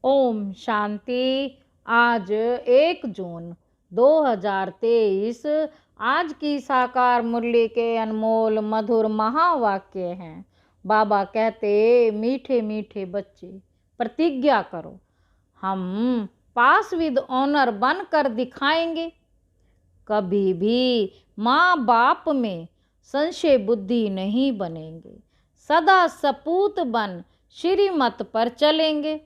ओम शांति। आज 1 जून 2023 आज की साकार मुरली के अनमोल मधुर महावाक्य हैं। बाबा कहते, मीठे मीठे बच्चे प्रतिज्ञा करो, हम पास विद ऑनर बन कर दिखाएंगे। कभी भी माँ बाप में संशय बुद्धि नहीं बनेंगे, सदा सपूत बन श्रीमत पर चलेंगे।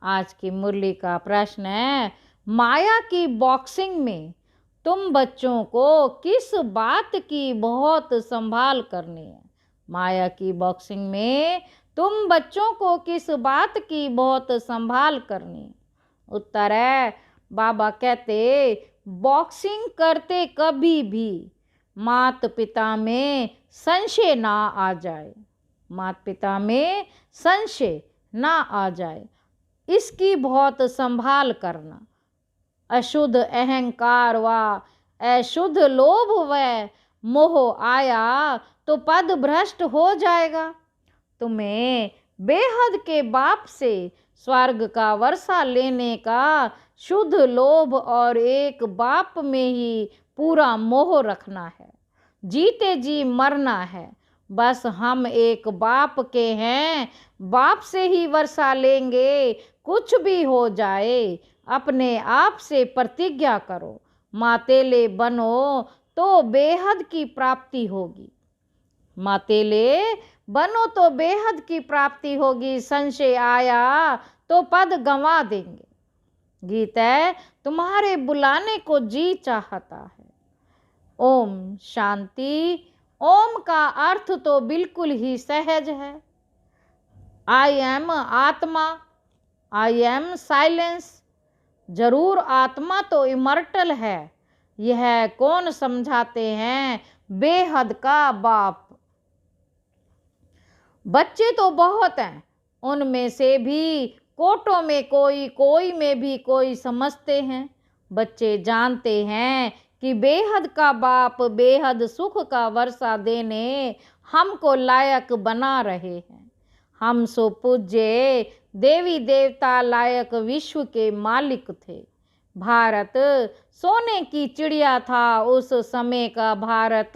आज की मुरली का प्रश्न है, माया की बॉक्सिंग में तुम बच्चों को किस बात की बहुत संभाल करनी है? माया की बॉक्सिंग में तुम बच्चों को किस बात की बहुत संभाल करनी है? उत्तर है, बाबा कहते, बॉक्सिंग करते कभी भी माता पिता में संशय ना आ जाए, माता पिता में संशय ना आ जाए, इसकी बहुत संभाल करना। अशुद्ध अहंकार व अशुद्ध लोभ व मोह आया तो पद भ्रष्ट हो जाएगा। तुम्हें बेहद के बाप से स्वर्ग का वर्षा लेने का शुद्ध लोभ और एक बाप में ही पूरा मोह रखना है। जीते जी मरना है। बस हम एक बाप के हैं, बाप से ही वर्षा लेंगे, कुछ भी हो जाए। अपने आप से प्रतिज्ञा करो, मातेले बनो तो बेहद की प्राप्ति होगी। मातेले बनो तो बेहद की प्राप्ति होगी। संशय आया तो पद गंवा देंगे। गीत है, तुम्हारे बुलाने को जी चाहता है। ओम शांति। ओम का अर्थ तो बिल्कुल ही सहज है। आई एम आत्मा, आई एम साइलेंस। जरूर आत्मा तो इमर्टल है, यह कौन समझाते हैं बेहद का बाप। बच्चे तो बहुत हैं, उनमें से भी कोटों में कोई, कोई में भी कोई समझते हैं। बच्चे जानते हैं कि बेहद का बाप बेहद सुख का वर्षा देने हमको लायक बना रहे हैं। हम सो पूज्य देवी देवता लायक विश्व के मालिक थे। भारत सोने की चिड़िया था उस समय का भारत।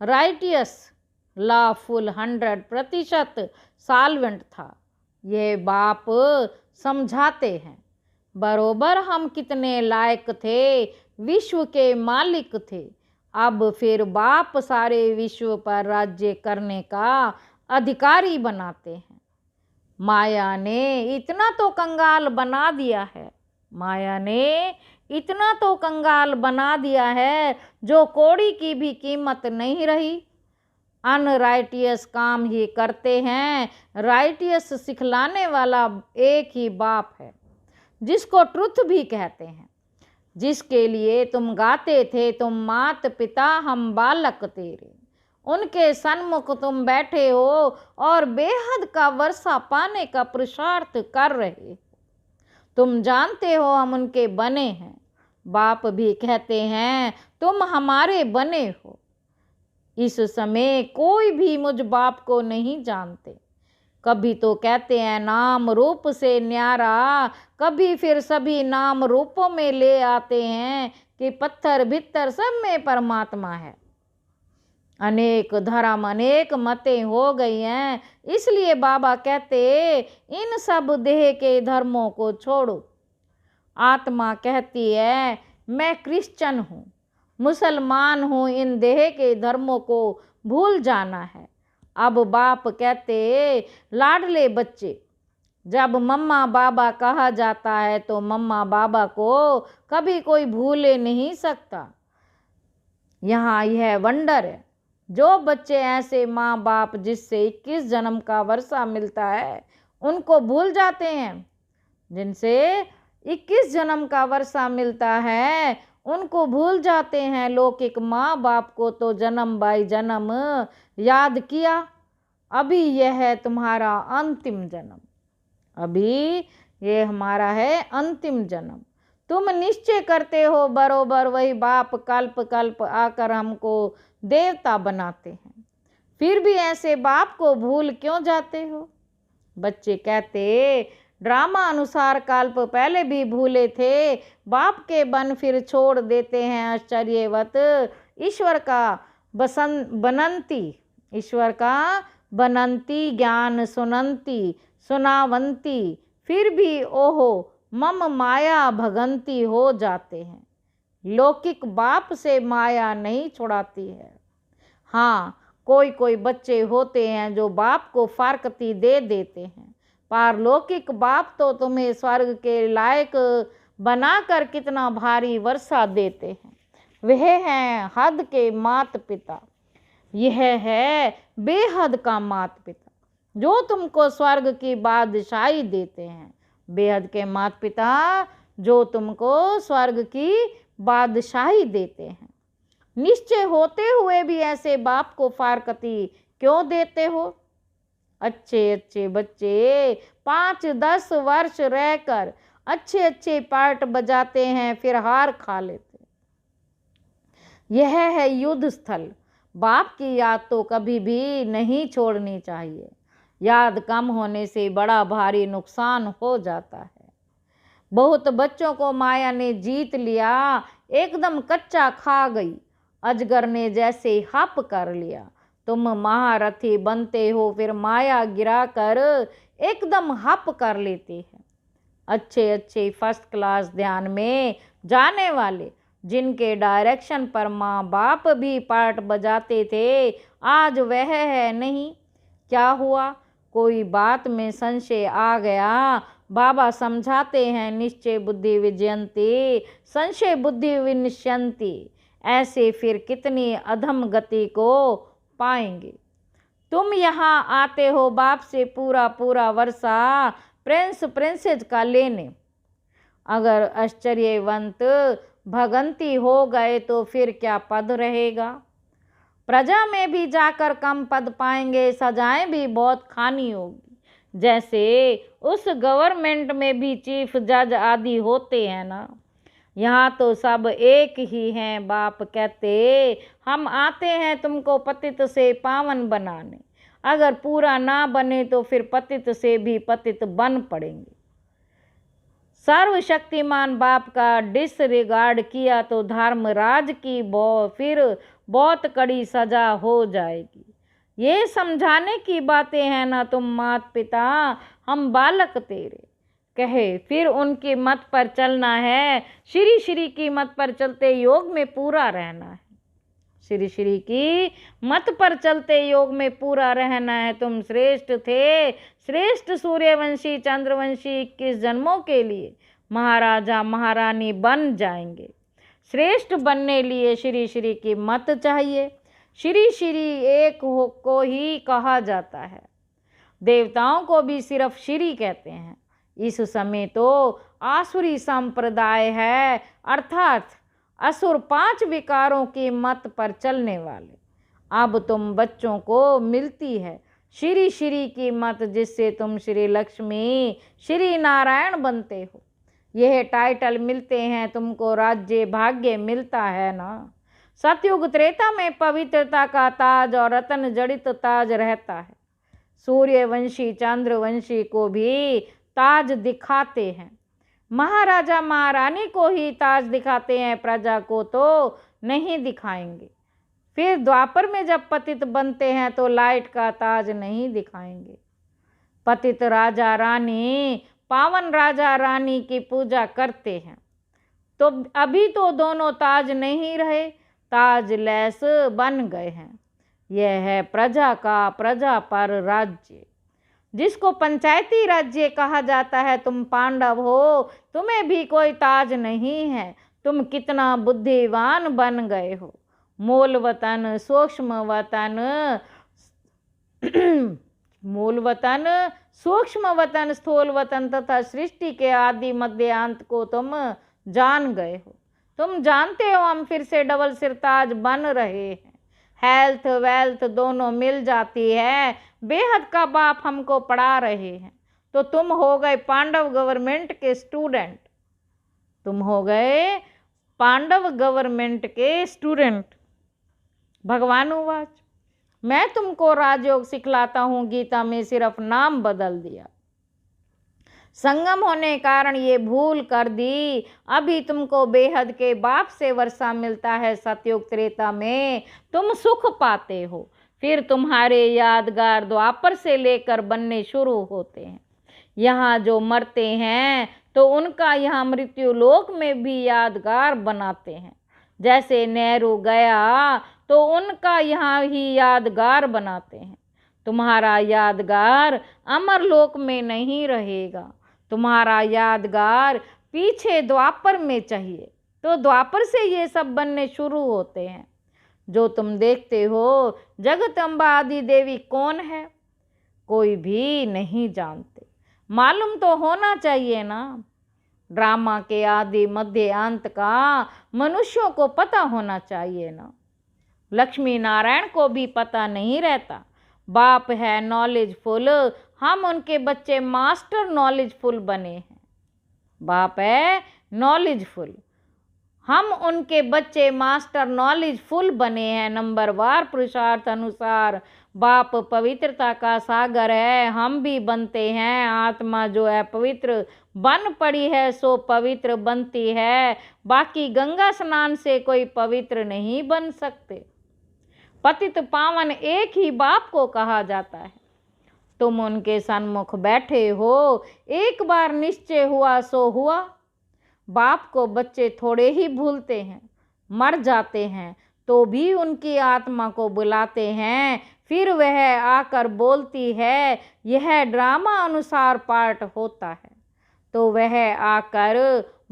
राइटियस लॉफुल 100% सॉल्वेंट था। ये बाप समझाते हैं बरोबर हम कितने लायक थे, विश्व के मालिक थे। अब फिर बाप सारे विश्व पर राज्य करने का अधिकारी बनाते हैं। माया ने इतना तो कंगाल बना दिया है, माया ने इतना तो कंगाल बना दिया है जो कौड़ी की भी कीमत नहीं रही। अनराइटियस काम ही करते हैं। राइटियस सिखलाने वाला एक ही बाप है, जिसको ट्रुथ भी कहते हैं, जिसके लिए तुम गाते थे, तुम मात पिता हम बालक तेरे। उनके सन्मुख तुम बैठे हो और बेहद का वर्षा पाने का पुरुषार्थ कर रहे हो। तुम जानते हो हम उनके बने हैं। बाप भी कहते हैं तुम हमारे बने हो। इस समय कोई भी मुझ बाप को नहीं जानते। कभी तो कहते हैं नाम रूप से न्यारा, कभी फिर सभी नाम रूपों में ले आते हैं कि पत्थर भीतर सब में परमात्मा है। अनेक धर्म अनेक मतें हो गई हैं, इसलिए बाबा कहते इन सब देह के धर्मों को छोड़ो। आत्मा कहती है मैं क्रिश्चियन हूँ, मुसलमान हूँ, इन देह के धर्मों को भूल जाना है। अब बाप कहते लाडले बच्चे, जब मम्मा बाबा कहा जाता है तो मम्मा बाबा को कभी कोई भूले नहीं सकता। यहाँ यह वंडर है, जो बच्चे ऐसे माँ बाप जिससे 21 जन्म का वर्षा मिलता है उनको भूल जाते हैं। जिनसे 21 जन्म का वर्षा मिलता है उनको भूल जाते हैं। लौकिक माँ बाप को तो जन्म बाई जन्म याद किया। अभी यह है तुम्हारा अंतिम जन्म, अभी ये हमारा है अंतिम जन्म। तुम निश्चय करते हो बरोबर वही बाप कल्प कल्प आकर हमको देवता बनाते हैं, फिर भी ऐसे बाप को भूल क्यों जाते हो? बच्चे कहते ड्रामा अनुसार कल्प पहले भी भूले थे, बाप के बन फिर छोड़ देते हैं आश्चर्यवत। ईश्वर का बनंती ज्ञान सुनंती सुनावंती, फिर भी ओहो मम माया भगंती हो जाते हैं। लौकिक बाप से माया नहीं छुड़ाती है। हाँ, कोई कोई बच्चे होते हैं जो बाप को फारकती दे देते हैं, पारलौकिक बाप तो तुम्हें स्वर्ग के लायक बनाकर कितना भारी वर्षा देते हैं। वह हैं हद के मात पिता, यह है बेहद का मात पिता, जो तुमको स्वर्ग की बादशाही देते हैं। बेहद के मात पिता जो तुमको स्वर्ग की बादशाही देते हैं। निश्चय होते हुए भी ऐसे बाप को फारकती क्यों देते हो? अच्छे अच्छे बच्चे 5-10 वर्ष रहकर अच्छे अच्छे पार्ट बजाते हैं, फिर हार खा लेते। यह है युद्ध स्थल। बाप की याद तो कभी भी नहीं छोड़नी चाहिए। याद कम होने से बड़ा भारी नुकसान हो जाता है। बहुत बच्चों को माया ने जीत लिया, एकदम कच्चा खा गई। अजगर ने जैसे हप कर लिया। तुम महारथी बनते हो, फिर माया गिराकर एकदम हप कर लेते हैं। अच्छे अच्छे फर्स्ट क्लास ध्यान में जाने वाले, जिनके डायरेक्शन पर माँ बाप भी पार्ट बजाते थे, आज वह है नहीं। क्या हुआ? कोई बात में संशय आ गया। बाबा समझाते हैं, निश्चय बुद्धि विजयंती संशय बुद्धि विनश्यंती। ऐसे फिर कितनी अधम गति को पाएंगे। तुम यहाँ आते हो बाप से पूरा पूरा वर्षा प्रिंसेस का लेने। अगर आश्चर्यवंत भगंती हो गए तो फिर क्या पद रहेगा? प्रजा में भी जाकर कम पद पाएंगे, सजाएं भी बहुत खानी होगी। जैसे उस गवर्नमेंट में भी चीफ जज आदि होते हैं ना, यहाँ तो सब एक ही हैं। बाप कहते, हम आते हैं तुमको पतित से पावन बनाने। अगर पूरा ना बने तो फिर पतित से भी पतित बन पड़ेंगे। सर्वशक्तिमान बाप का डिसरिगार्ड किया तो धर्मराज की फिर बहुत कड़ी सजा हो जाएगी। ये समझाने की बातें हैं ना तुम माता पिता, हम बालक तेरे कहे, फिर उनकी मत पर चलना है। श्री श्री की मत पर चलते योग में पूरा रहना है। श्री श्री की मत पर चलते योग में पूरा रहना है। तुम श्रेष्ठ थे, श्रेष्ठ सूर्यवंशी चंद्रवंशी 21 जन्मों के लिए महाराजा महारानी बन जाएंगे। श्रेष्ठ बनने लिए श्री श्री की मत चाहिए। श्री श्री एक को ही कहा जाता है, देवताओं को भी सिर्फ श्री कहते हैं। इस समय तो आसुरी संप्रदाय है, अर्थात असुर 5 विकारों की मत पर चलने वाले। अब तुम बच्चों को मिलती है श्री श्री की मत, जिससे तुम श्री लक्ष्मी श्री नारायण बनते हो। यह टाइटल मिलते हैं तुमको, राज्य भाग्य मिलता है ना। सतयुग त्रेता में पवित्रता का ताज और रतन जड़ित ताज रहता है। सूर्यवंशी चंद्रवंशी को भी ताज दिखाते हैं, महाराजा महारानी को ही ताज दिखाते हैं, प्रजा को तो नहीं दिखाएंगे। फिर द्वापर में जब पतित बनते हैं तो लाइट का ताज नहीं दिखाएंगे। पतित राजा रानी पावन राजा रानी की पूजा करते हैं, तो अभी तो दोनों ताज नहीं रहे, ताज लैस बन गए हैं। यह है प्रजा का प्रजा पर राज्य, जिसको पंचायती राज्य कहा जाता है। तुम पांडव हो, तुम्हें भी कोई ताज नहीं है। तुम कितना बुद्धिवान बन गए हो। मूल वतन, सूक्ष्म वतन, मूल वतन, सूक्ष्म वतन, स्थूल वतन तथा सृष्टि के आदि मध्य अंत को तुम जान गए हो। तुम जानते हो हम फिर से डबल सिरताज बन रहे हैं। हेल्थ वेल्थ दोनों मिल जाती है। बेहद का बाप हमको पढ़ा रहे हैं। तो तुम हो गए पांडव गवर्नमेंट के स्टूडेंट। तुम हो गए पांडव गवर्नमेंट के स्टूडेंट। भगवान उवाच, मैं तुमको राजयोग सिखलाता हूँ, गीता में सिर्फ नाम बदल दिया। संगम होने कारण ये भूल कर दी। अभी तुमको बेहद के बाप से वर्षा मिलता है, सतयुग त्रेता में तुम सुख पाते हो। फिर तुम्हारे यादगार द्वापर से लेकर बनने शुरू होते हैं। यहाँ जो मरते हैं तो उनका यहाँ मृत्यु लोक में भी यादगार बनाते हैं। जैसे नेहरू गया तो उनका यहाँ ही यादगार बनाते हैं। तुम्हारा यादगार अमर लोक में नहीं रहेगा, तुम्हारा यादगार पीछे द्वापर में चाहिए। तो द्वापर से ये सब बनने शुरू होते हैं। जो तुम देखते हो जगदम्बा आदि देवी कौन है, कोई भी नहीं जानते। मालूम तो होना चाहिए ना। ड्रामा के आदि मध्य अंत का मनुष्यों को पता होना चाहिए ना। लक्ष्मी नारायण को भी पता नहीं रहता। बाप है नॉलेजफुल, हम उनके बच्चे मास्टर नॉलेजफुल बने हैं। बाप है नॉलेजफुल, हम उनके बच्चे मास्टर नॉलेजफुल बने हैं। नंबरवार पुरुषार्थ अनुसार बाप पवित्रता का सागर है, हम भी बनते हैं। आत्मा जो है पवित्र बन पड़ी है सो पवित्र बनती है। बाकी गंगा स्नान से कोई पवित्र नहीं बन सकते। पतित पावन एक ही बाप को कहा जाता है। तुम उनके सन्मुख बैठे हो, एक बार निश्चय हुआ सो हुआ। बाप को बच्चे थोड़े ही भूलते हैं, मर जाते हैं तो भी उनकी आत्मा को बुलाते हैं। फिर वह आकर बोलती है, यह ड्रामा अनुसार पाठ होता है। तो वह आकर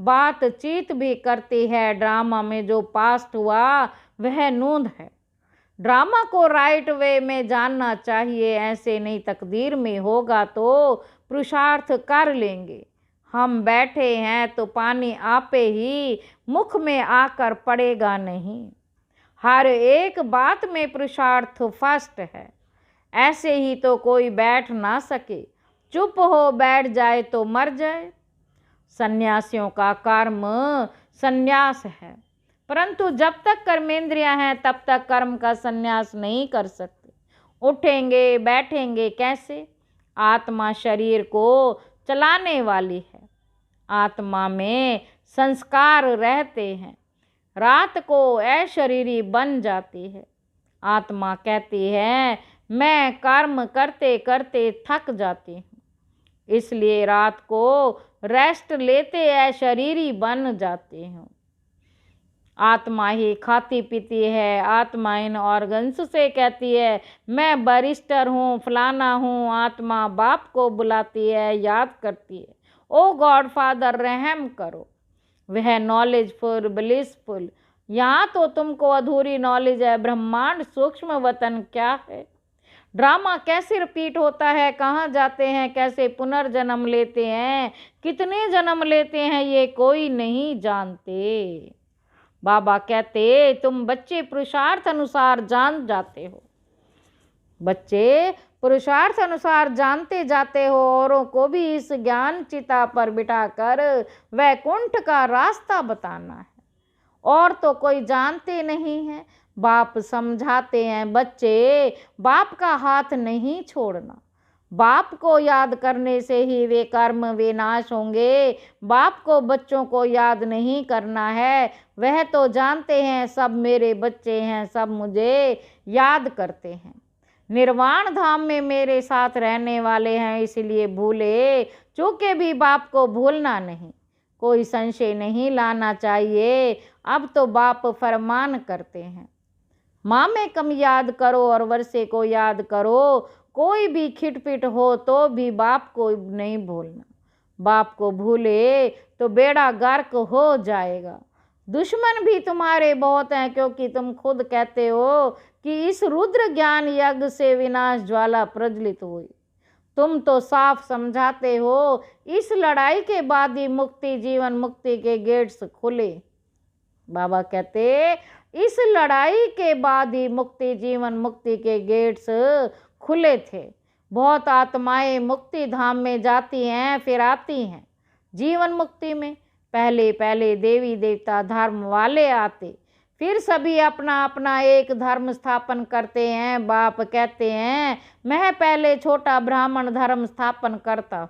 बातचीत भी करती है। ड्रामा में जो पास्ट हुआ वह नूंद है। ड्रामा को राइट वे में जानना चाहिए, ऐसे नहीं तकदीर में होगा तो पुरुषार्थ कर लेंगे। हम बैठे हैं तो पानी आपे ही मुख में आकर पड़ेगा नहीं। हर एक बात में पुरुषार्थ फर्स्ट है। ऐसे ही तो कोई बैठ ना सके, चुप हो बैठ जाए तो मर जाए। सन्यासियों का कर्म सन्यास है, परंतु जब तक कर्मेंद्रियां हैं तब तक कर्म का सन्यास नहीं कर सकते। उठेंगे बैठेंगे कैसे? आत्मा शरीर को चलाने वाली है। आत्मा में संस्कार रहते हैं। रात को अशरीरी बन जाती है। आत्मा कहती है मैं कर्म करते करते थक जाती हूँ, इसलिए रात को रेस्ट लेते अशरीरी बन जाती हूँ। आत्मा ही खाती पीती है। आत्मा इन ऑर्गन्स से कहती है मैं बरिस्टर हूँ, फलाना हूँ। आत्मा बाप को बुलाती है, याद करती है, ओ गॉड फादर रहम करो। वह नॉलेजफुल ब्लिसफुल। यहाँ तो तुमको अधूरी नॉलेज है। ब्रह्मांड सूक्ष्म वतन क्या है? ड्रामा कैसे रिपीट होता है, कहाँ जाते हैं, कैसे पुनर्जन्म लेते हैं, कितने जन्म लेते हैं, ये कोई नहीं जानते। बाबा कहते तुम बच्चे पुरुषार्थ अनुसार जान जाते हो। बच्चे पुरुषार्थ अनुसार जानते जाते हो। औरों को भी इस ज्ञान चिता पर बिठाकर वैकुंठ का रास्ता बताना है। और तो कोई जानते नहीं है। बाप समझाते हैं बच्चे, बाप का हाथ नहीं छोड़ना। बाप को याद करने से ही वे कर्म विनाश होंगे। बाप को बच्चों को याद नहीं करना है। वह तो जानते हैं सब मेरे बच्चे हैं, सब मुझे याद करते हैं। निर्वाण धाम में मेरे साथ रहने वाले हैं, इसलिए भूले चूके भी बाप को भूलना नहीं। कोई संशय नहीं लाना चाहिए। अब तो बाप फरमान करते हैं, माँ में कम याद करो और वर्षे को याद करो। कोई भी खिटपिट हो तो भी बाप को नहीं भूलना। बाप को भूले तो बेड़ा गर्क हो जाएगा। दुश्मन भी तुम्हारे बहुत हैं, क्योंकि तुम खुद कहते हो कि इस रुद्र ज्ञान यज्ञ से विनाश ज्वाला प्रज्वलित हुई। तुम तो साफ समझाते हो इस लड़ाई के बाद ही मुक्ति जीवन मुक्ति के गेट्स खुले। बाबा कहते इस लड़ाई के बाद ही मुक्ति जीवन मुक्ति के गेट्स खुले थे। बहुत आत्माएं मुक्ति धाम में जाती हैं, फिर आती हैं जीवन मुक्ति में। पहले पहले देवी देवता धर्म वाले आते, फिर सभी अपना अपना एक धर्म स्थापन करते हैं। बाप कहते हैं मैं पहले छोटा ब्राह्मण धर्म स्थापन करता हूँ,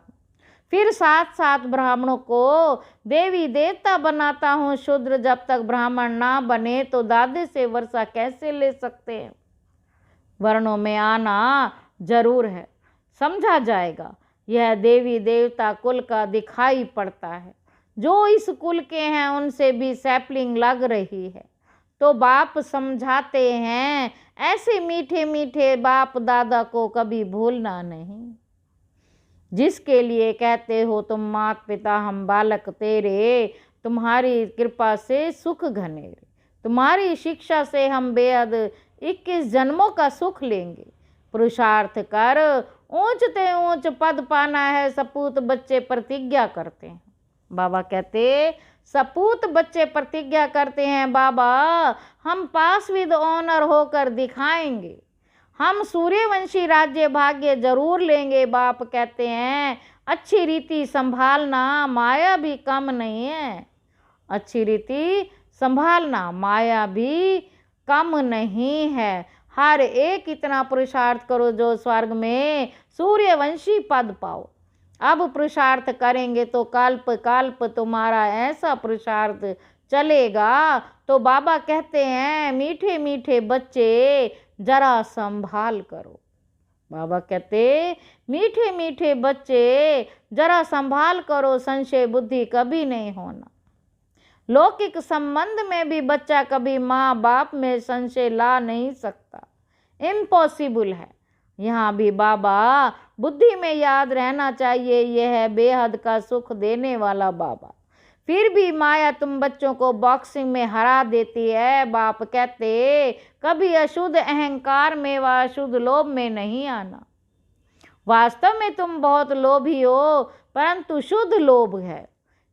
फिर साथ साथ ब्राह्मणों को देवी देवता बनाता हूँ। शूद्र जब तक ब्राह्मण ना बने तो दादे से वर्षा कैसे ले सकते हैं? वर्णों में आना जरूर है, समझा जाएगा। यह देवी देवता कुल का दिखाई पड़ता है। जो इस कुल के हैं उनसे भी सैपलिंग लग रही है। तो बाप समझाते हैं, ऐसे मीठे मीठे बाप दादा को कभी भूलना नहीं। जिसके लिए कहते हो तुम मात पिता हम बालक तेरे, तुम्हारी कृपा से सुख घनेरे, तुम्हारी शिक्षा से हम बेहद 21 जन्मों का सुख लेंगे। पुरुषार्थ कर ऊंचते ऊंच पद पाना है, सपूत बच्चे प्रतिज्ञा करते हैं। बाबा कहते सपूत बच्चे प्रतिज्ञा करते हैं, बाबा हम पास विद ऑनर होकर दिखाएंगे, हम सूर्यवंशी राज्य भाग्य जरूर लेंगे। बाप कहते हैं अच्छी रीति संभालना, माया भी कम नहीं है। अच्छी रीति संभालना, माया भी कम नहीं है। हर एक इतना पुरुषार्थ करो जो स्वर्ग में सूर्यवंशी पद पाओ। अब पुरुषार्थ करेंगे तो कल्प कल्प तुम्हारा ऐसा पुरुषार्थ चलेगा। तो बाबा कहते हैं मीठे मीठे बच्चे जरा संभाल करो। बाबा कहते मीठे मीठे बच्चे जरा संभाल करो, संशय बुद्धि कभी नहीं होना। लौकिक संबंध में भी बच्चा कभी माँ बाप में संशय ला नहीं सकता, इम्पॉसिबल है। यहाँ भी बाबा बुद्धि में याद रहना चाहिए, यह है बेहद का सुख देने वाला बाबा। फिर भी माया तुम बच्चों को बॉक्सिंग में हरा देती है। बाप कहते कभी अशुद्ध अहंकार में व अशुद्ध लोभ में नहीं आना। वास्तव में तुम बहुत लोभी हो, परंतु शुद्ध लोभ है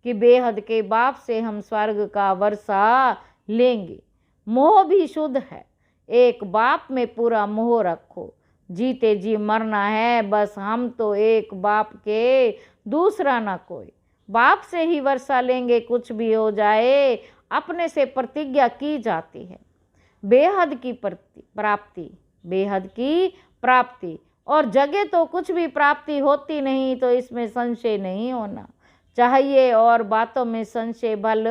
कि बेहद के बाप से हम स्वर्ग का वर्षा लेंगे। मोह भी शुद्ध है, एक बाप में पूरा मोह रखो। जीते जी मरना है बस, हम तो एक बाप के दूसरा ना कोई। बाप से ही वर्षा लेंगे, कुछ भी हो जाए अपने से प्रतिज्ञा की जाती है। बेहद की प्राप्ति, बेहद की प्राप्ति, और जगह तो कुछ भी प्राप्ति होती नहीं, तो इसमें संशय नहीं होना चाहिए। और बातों में संशय भल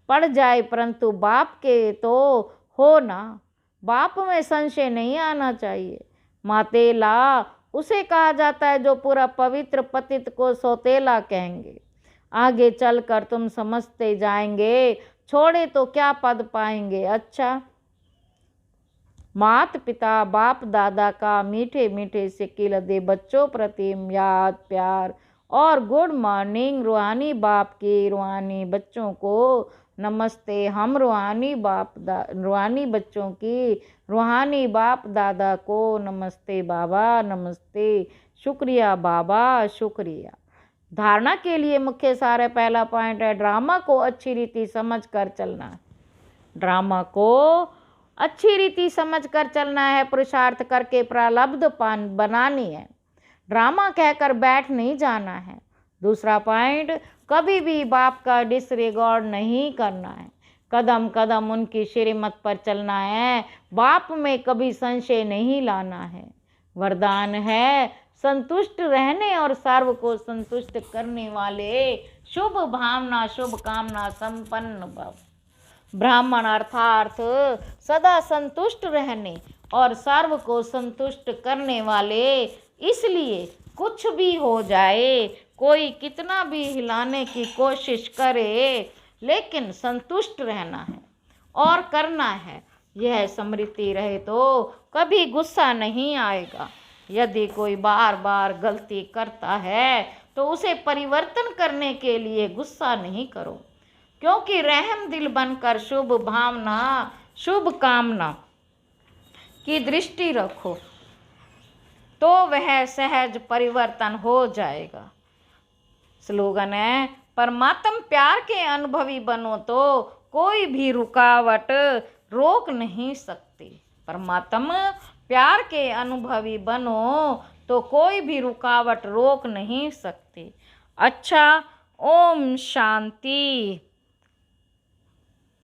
पड़ जाए, परंतु बाप के तो हो ना, बाप में संशय नहीं आना चाहिए। मातेला उसे कहा जाता है जो पूरा पवित्र पतित को सौतेला कहेंगे। आगे चलकर तुम समझते जाएंगे, छोड़े तो क्या पद पाएंगे। अच्छा, मात पिता बाप दादा का मीठे मीठे सिक्के दे बच्चों प्रति याद प्यार और गुड मॉर्निंग। रूहानी बाप के रूहानी बच्चों को नमस्ते। हम रूहानी बच्चों की रूहानी बाप दादा को नमस्ते बाबा, नमस्ते, शुक्रिया बाबा, शुक्रिया। धारणा के लिए मुख्य सारे पहला पॉइंट है ड्रामा को अच्छी रीति समझ कर चलना। ड्रामा को अच्छी रीति समझ कर चलना है, पुरुषार्थ करके प्रारब्ध बनानी है। ड्रामा कहकर बैठ नहीं जाना है। दूसरा पॉइंट, कभी भी बाप का डिसरिगार्ड नहीं करना है, कदम कदम उनकी श्रीमत पर चलना है। बाप में कभी संशय नहीं लाना है। वरदान है संतुष्ट रहने और सर्व को संतुष्ट करने वाले, शुभ भावना शुभ कामना संपन्न भव। ब्राह्मण अर्थात सदा संतुष्ट रहने और सर्व को संतुष्ट करने वाले। इसलिए कुछ भी हो जाए, कोई कितना भी हिलाने की कोशिश करे, लेकिन संतुष्ट रहना है और करना है। यह स्मृति रहे तो कभी गुस्सा नहीं आएगा। यदि कोई बार बार गलती करता है तो उसे परिवर्तन करने के लिए गुस्सा नहीं करो, क्योंकि रहम दिल बनकर शुभ भावना शुभ कामना की दृष्टि रखो तो वह सहज परिवर्तन हो जाएगा। स्लोगन है परमात्म प्यार के अनुभवी बनो तो कोई भी रुकावट रोक नहीं सकती। परमात्म प्यार के अनुभवी बनो तो कोई भी रुकावट रोक नहीं सकती। अच्छा, ओम शांति।